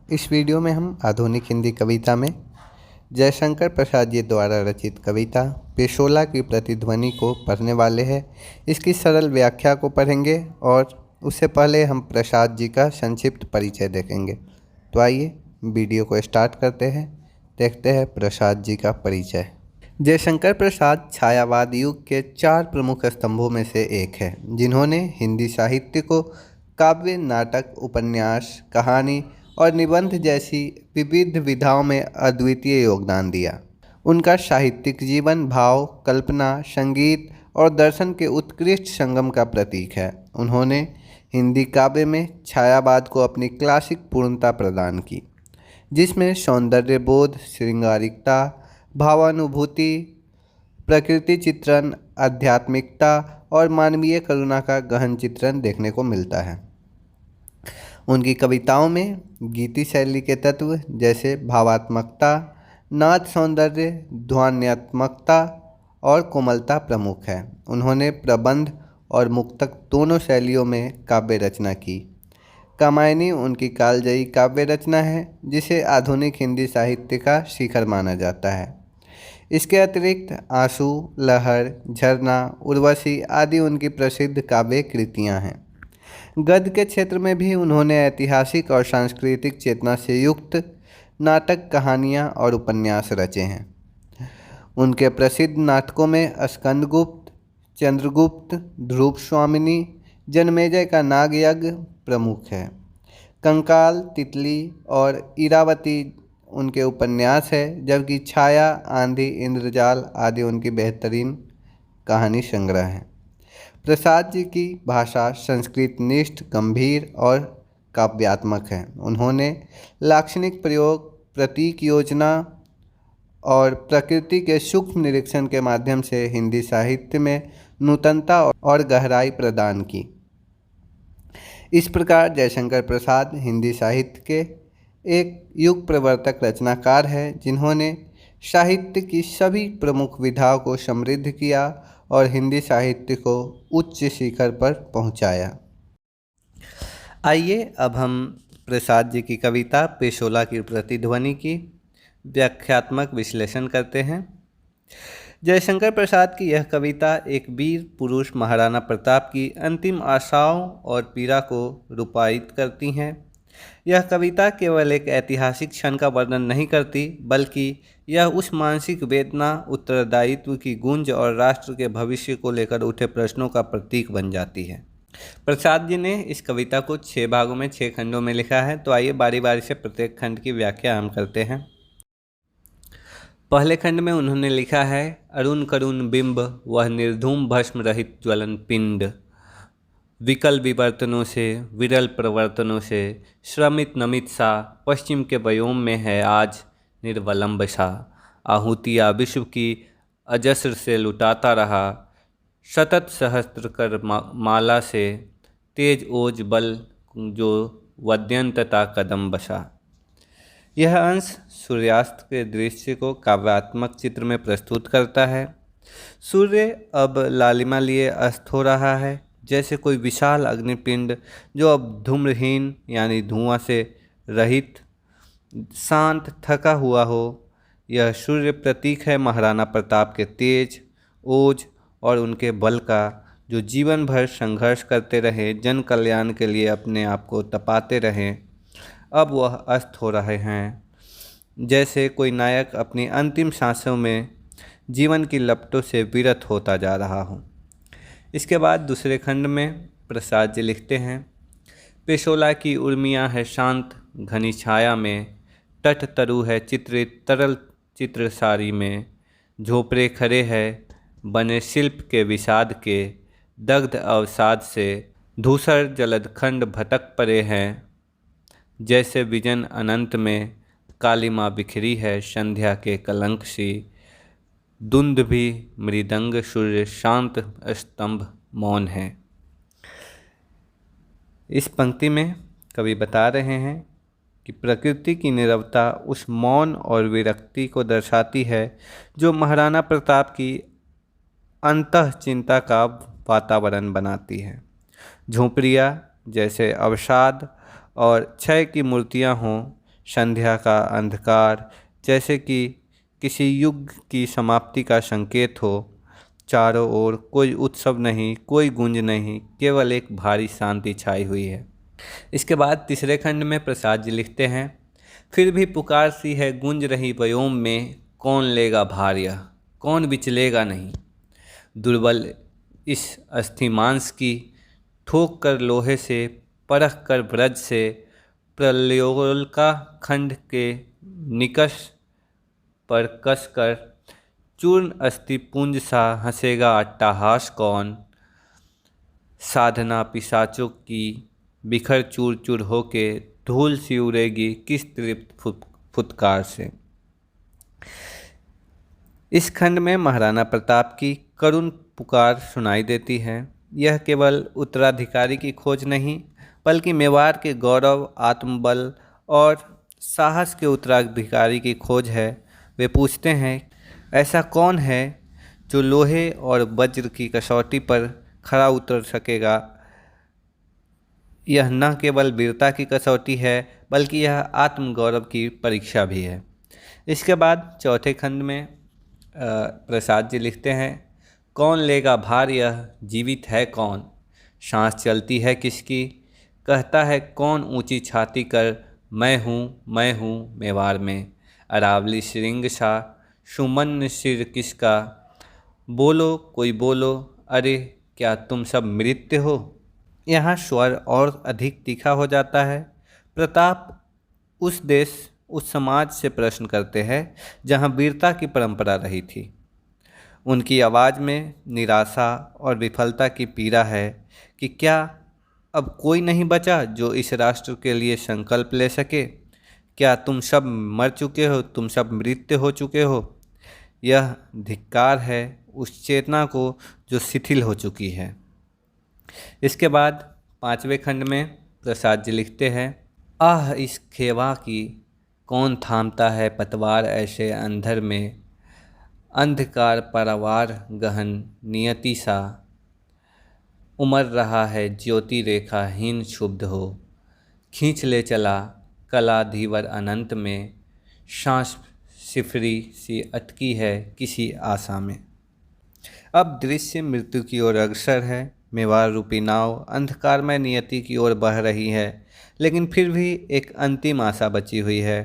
इस वीडियो में हम आधुनिक हिंदी कविता में जयशंकर प्रसाद जी द्वारा रचित कविता पेशोला की प्रतिध्वनि को पढ़ने वाले हैं। इसकी सरल व्याख्या को पढ़ेंगे और उससे पहले हम प्रसाद जी का संक्षिप्त परिचय देखेंगे। तो आइए वीडियो को स्टार्ट करते हैं, देखते हैं प्रसाद जी का परिचय। जयशंकर प्रसाद छायावाद युग के 4 प्रमुख स्तंभों में से एक है, जिन्होंने हिंदी साहित्य को काव्य, नाटक, उपन्यास, कहानी और निबंध जैसी विविध विधाओं में अद्वितीय योगदान दिया। उनका साहित्यिक जीवन भाव, कल्पना, संगीत और दर्शन के उत्कृष्ट संगम का प्रतीक है। उन्होंने हिंदी काव्य में छायावाद को अपनी क्लासिक पूर्णता प्रदान की, जिसमें सौंदर्य बोध, श्रृंगारिकता, भावानुभूति, प्रकृति चित्रण, आध्यात्मिकता और मानवीय करुणा का गहन चित्रण देखने को मिलता है। उनकी कविताओं में गीति शैली के तत्व जैसे भावात्मकता, नाद सौंदर्य, ध्वन्यात्मकता और कोमलता प्रमुख है। उन्होंने प्रबंध और मुक्तक दोनों शैलियों में काव्य रचना की। कामायनी उनकी कालजयी काव्य रचना है, जिसे आधुनिक हिंदी साहित्य का शिखर माना जाता है। इसके अतिरिक्त आंसू, लहर, झरना, उर्वशी आदि उनकी प्रसिद्ध काव्य कृतियाँ हैं। गद्य के क्षेत्र में भी उन्होंने ऐतिहासिक और सांस्कृतिक चेतना से युक्त नाटक, कहानियाँ और उपन्यास रचे हैं। उनके प्रसिद्ध नाटकों में स्कंदगुप्त, चंद्रगुप्त, ध्रुव स्वामिनी, जनमेजय का नागयज्ञ प्रमुख है। कंकाल, तितली और इरावती उनके उपन्यास है, जबकि छाया, आंधी, इंद्रजाल आदि उनकी बेहतरीन कहानी संग्रह है। प्रसाद जी की भाषा संस्कृत निष्ठ, गंभीर और काव्यात्मक है। उन्होंने लाक्षणिक प्रयोग, प्रतीक योजना और प्रकृति के सूक्ष्म निरीक्षण के माध्यम से हिंदी साहित्य में नूतनता और गहराई प्रदान की। इस प्रकार जयशंकर प्रसाद हिंदी साहित्य के एक युग प्रवर्तक रचनाकार है, जिन्होंने साहित्य की सभी प्रमुख विधाओं को समृद्ध किया और हिंदी साहित्य को उच्च शिखर पर पहुंचाया। आइए अब हम प्रसाद जी की कविता पेशोला की प्रतिध्वनि की व्याख्यात्मक विश्लेषण करते हैं। जयशंकर प्रसाद की यह कविता एक वीर पुरुष महाराणा प्रताप की अंतिम आशाओं और पीड़ा को रूपायित करती हैं। यह कविता केवल एक ऐतिहासिक क्षण का वर्णन नहीं करती, बल्कि यह उस मानसिक वेदना, उत्तरदायित्व की गूंज और राष्ट्र के भविष्य को लेकर उठे प्रश्नों का प्रतीक बन जाती है। प्रसाद जी ने इस कविता को 6 भागों में 6 खंडों में लिखा है। तो आइए बारी बारी से प्रत्येक खंड की व्याख्या हम करते हैं। पहले खंड में उन्होंने लिखा है, अरुण करुण बिंब वह निर्धूम भस्म रहित ज्वलन पिंड, विकल विवर्तनों से, विरल प्रवर्तनों से श्रमित नमित सा, पश्चिम के व्योम में है आज निर्वलंब सा, आहुतियाँ विश्व की अजस्र से लुटाता रहा, शतत सहस्त्र कर माला से, तेज ओज बल जो वद्यंतता कदम बसा। यह अंश सूर्यास्त के दृश्य को काव्यात्मक चित्र में प्रस्तुत करता है। सूर्य अब लालिमा लिए अस्त हो रहा है, जैसे कोई विशाल अग्निपिंड जो अब धूम्रहीन यानी धुआं से रहित, शांत, थका हुआ हो। यह सूर्य प्रतीक है महाराणा प्रताप के तेज, ओज और उनके बल का, जो जीवन भर संघर्ष करते रहे, जन कल्याण के लिए अपने आप को तपाते रहे। अब वह अस्त हो रहे हैं, जैसे कोई नायक अपनी अंतिम सांसों में जीवन की लपटों से विरत होता जा रहा हो। इसके बाद दूसरे खंड में प्रसाद जी लिखते हैं, पेशोला की उर्मियाँ है शांत घनी छाया में, तट तरु है चित्रित तरल चित्र सारी में, झोपड़े खड़े है बने शिल्प के विषाद के, दग्ध अवसाद से धूसर जलद खंड भटक पड़े हैं, जैसे विजन अनंत में कालिमा बिखरी है संध्या के कलंक सी, दुंद भी मृदंग सूर्य शांत स्तंभ मौन है। इस पंक्ति में कवि बता रहे हैं कि प्रकृति की नीरवता उस मौन और विरक्ति को दर्शाती है जो महाराणा प्रताप की अंतः चिंता का वातावरण बनाती है। झोंपड़ियाँ जैसे अवसाद और क्षय की मूर्तियाँ हों, संध्या का अंधकार, जैसे कि किसी युग की समाप्ति का संकेत हो। चारों ओर कोई उत्सव नहीं, कोई गूंज नहीं, केवल एक भारी शांति छाई हुई है। इसके बाद तीसरे खंड में प्रसाद जी लिखते हैं, फिर भी पुकार सी है गूंज रही व्योम में, कौन लेगा भार यह, कौन विचलेगा नहीं। दुर्बल इस अस्थिमांस की ठोक कर लोहे से, परख कर ब्रज से, प्रलयोल्का खंड के निकष पर कस कर, चूर्ण अस्थिपुंज सा हंसेगा अट्टहास कौन। साधना पिशाचों की बिखर चूर चूर होके, धूल सी उड़ेगी किस तृप्त फुटकार से। इस खंड में महाराणा प्रताप की करुण पुकार सुनाई देती है। यह केवल उत्तराधिकारी की खोज नहीं, बल्कि मेवाड़ के गौरव, आत्मबल और साहस के उत्तराधिकारी की खोज है। वे पूछते हैं, ऐसा कौन है जो लोहे और वज्र की कसौटी पर खरा उतर सकेगा। यह न केवल वीरता की कसौटी है, बल्कि यह आत्मगौरव की परीक्षा भी है। इसके बाद चौथे खंड में प्रसाद जी लिखते हैं, कौन लेगा भार यह, जीवित है कौन, सांस चलती है किसकी, कहता है कौन ऊंची छाती कर, मैं हूँ मेवाड़ में। अरावली श्रृंग सा सुमन सिर किसका, बोलो कोई बोलो, अरे क्या तुम सब मृत्य हो। यहाँ स्वर और अधिक तीखा हो जाता है। प्रताप उस देश, उस समाज से प्रश्न करते हैं जहाँ वीरता की परंपरा रही थी। उनकी आवाज़ में निराशा और विफलता की पीड़ा है कि क्या अब कोई नहीं बचा जो इस राष्ट्र के लिए संकल्प ले सके। क्या तुम सब मर चुके हो, तुम सब मृत्य हो चुके हो। यह धिक्कार है उस चेतना को जो शिथिल हो चुकी है। इसके बाद पांचवें खंड में प्रसाद जी लिखते हैं, आह इस खेवा की, कौन थामता है पतवार ऐसे अंधर में। अंधकार परवार गहन नियति सा, उमर रहा है ज्योति रेखा हीन क्षुब्ध हो। खींच ले चला कला धीवर अनंत में, सांस सिफरी सी अटकी है किसी आशा में। अब दृश्य मृत्यु की ओर अग्रसर है। मेवाड़ रूपी नाव अंधकारमय नियति की ओर बह रही है, लेकिन फिर भी एक अंतिम आशा बची हुई है।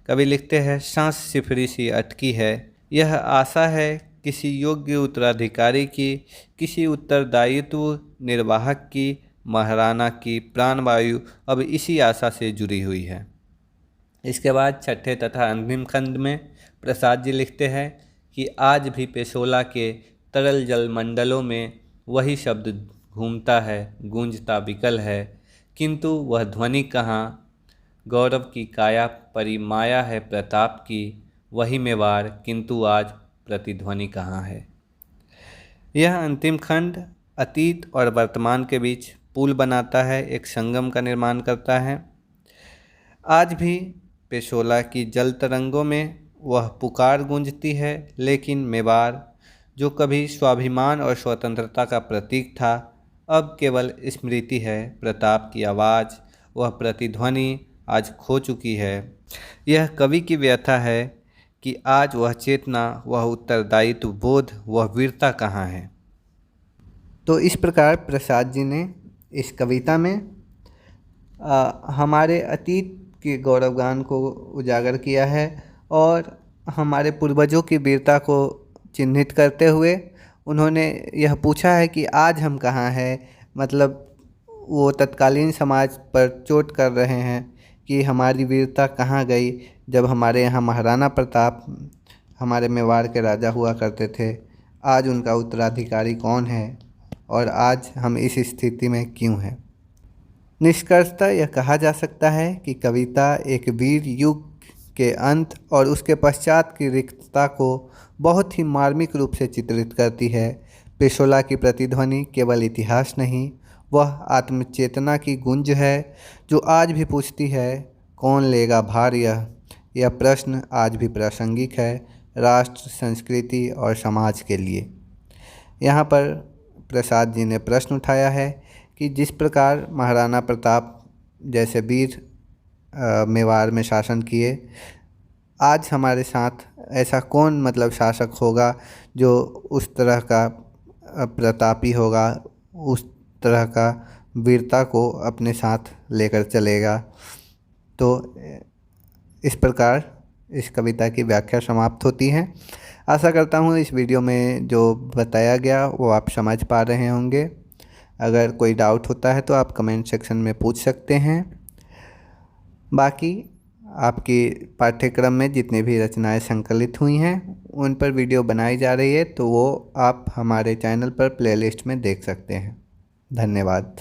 कवि लिखते हैं, सांस सिफरी सी अटकी है। यह आशा है किसी योग्य उत्तराधिकारी की, किसी उत्तरदायित्व निर्वाहक की। महाराणा की प्राणवायु अब इसी आशा से जुड़ी हुई है। इसके बाद छठे तथा अंतिम खंड में प्रसाद जी लिखते हैं कि आज भी पेशोला के तरल जल मंडलों में वही शब्द घूमता है, गूंजता विकल है, किंतु वह ध्वनि कहाँ। गौरव की काया परिमाया है प्रताप की, वही मेवाड़, किंतु आज प्रतिध्वनि कहाँ है। यह अंतिम खंड अतीत और वर्तमान के बीच पुल बनाता है, एक संगम का निर्माण करता है। आज भी पेशोला की जल तरंगों में वह पुकार गूंजती है, लेकिन मेवाड़ जो कभी स्वाभिमान और स्वतंत्रता का प्रतीक था, अब केवल स्मृति है। प्रताप की आवाज़, वह प्रतिध्वनि आज खो चुकी है। यह कवि की व्यथा है कि आज वह चेतना, वह उत्तरदायित्व बोध, वह वीरता कहाँ है। तो इस प्रकार प्रसाद जी ने इस कविता में हमारे अतीत के गौरवगान को उजागर किया है और हमारे पूर्वजों की वीरता को चिन्हित करते हुए उन्होंने यह पूछा है कि आज हम कहाँ हैं। मतलब वो तत्कालीन समाज पर चोट कर रहे हैं कि हमारी वीरता कहाँ गई, जब हमारे यहाँ महाराणा प्रताप हमारे मेवाड़ के राजा हुआ करते थे। आज उनका उत्तराधिकारी कौन है और आज हम इस स्थिति में क्यों हैं। निष्कर्षतः यह कहा जा सकता है कि कविता एक वीर युग के अंत और उसके पश्चात की रिक्तता को बहुत ही मार्मिक रूप से चित्रित करती है। पेशोला की प्रतिध्वनि केवल इतिहास नहीं, वह आत्मचेतना की गूंज है जो आज भी पूछती है, कौन लेगा भार यह प्रश्न आज भी प्रासंगिक है राष्ट्र, संस्कृति और समाज के लिए। यहाँ पर प्रसाद जी ने प्रश्न उठाया है कि जिस प्रकार महाराणा प्रताप जैसे वीर मेवाड़ में शासन किए। आज हमारे साथ ऐसा कौन मतलब शासक होगा जो उस तरह का प्रतापी होगा, उस तरह का वीरता को अपने साथ लेकर चलेगा। तो इस प्रकार इस कविता की व्याख्या समाप्त होती है। आशा करता हूँ इस वीडियो में जो बताया गया वो आप समझ पा रहे होंगे। अगर कोई डाउट होता है तो आप कमेंट सेक्शन में पूछ सकते हैं। बाकी आपकी पाठ्यक्रम में जितनी भी रचनाएं संकलित हुई हैं उन पर वीडियो बनाई जा रही है, तो वो आप हमारे चैनल पर प्लेलिस्ट में देख सकते हैं। धन्यवाद।